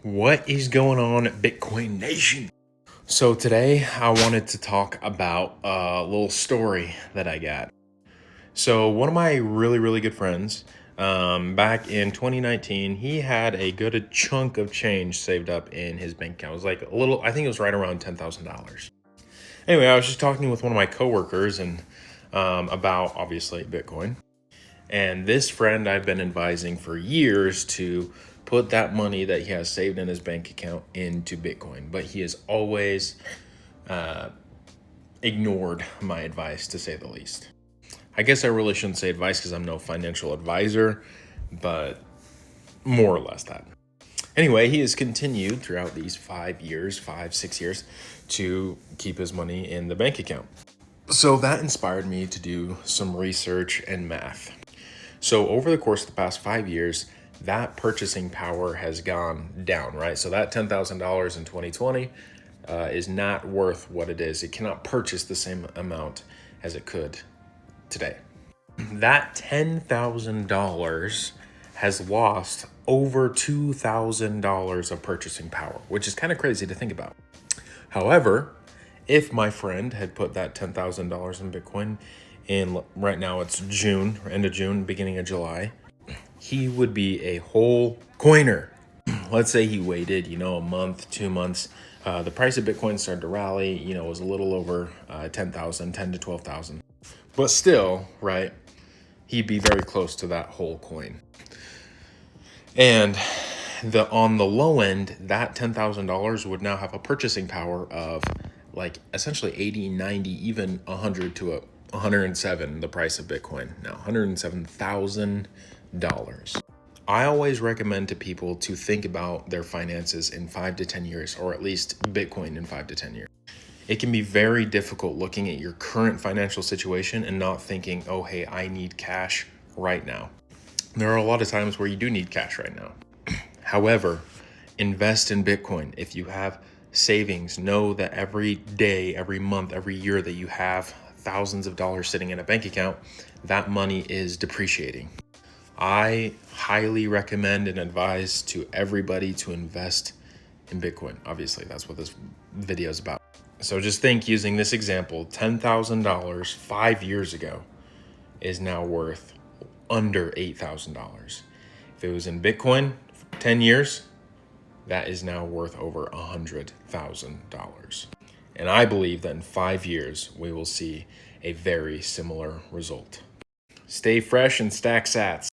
What is going on, Bitcoin Nation? So today I wanted to talk about a little story that I got. So one of my really good friends, back in 2019, he had a good chunk of change saved up in his bank account. It was like a little, I think it was right around $10,000. Anyway, I was just talking with one of my coworkers and about obviously Bitcoin. And this friend I've been advising for years to put that money that he has saved in his bank account into Bitcoin. But he has always ignored my advice, to say the least. I guess I really shouldn't say advice because I'm no financial advisor, but more or less that. Anyway, he has continued throughout these 6 years, to keep his money in the bank account. So that inspired me to do some research and math. So over the course of the past 5 years, that purchasing power has gone down, right? So that $10,000 in 2020 is not worth what it is. It cannot purchase the same amount as it could today. That $10,000 has lost over $2,000 of purchasing power, which is kind of crazy to think about. However, if my friend had put that $10,000 in Bitcoin in, right now it's June, end of June, beginning of July, he would be a whole coiner. Let's say he waited, a month, 2 months. The price of Bitcoin started to rally, it was a little over 10,000, 10 to 12,000. But still, right, he'd be very close to that whole coin. And on the low end, that $10,000 would now have a purchasing power of like essentially 80, 90, even 100 to 107, the price of Bitcoin now, $107,000. I always recommend to people to think about their finances in 5 to 10 years, or at least Bitcoin in 5 to 10 years. It can be very difficult looking at your current financial situation and not thinking, oh, hey, I need cash right now. There are a lot of times where you do need cash right now. However, invest in Bitcoin. If you have savings, know that every day, every month, every year that you have thousands of dollars sitting in a bank account, that money is depreciating. I highly recommend and advise to everybody to invest in Bitcoin. Obviously, that's what this video is about. So just think, using this example, $10,000 5 years ago is now worth under $8,000. If it was in Bitcoin for 10 years, that is now worth over $100,000. And I believe that in 5 years, we will see a very similar result. Stay fresh and stack sats.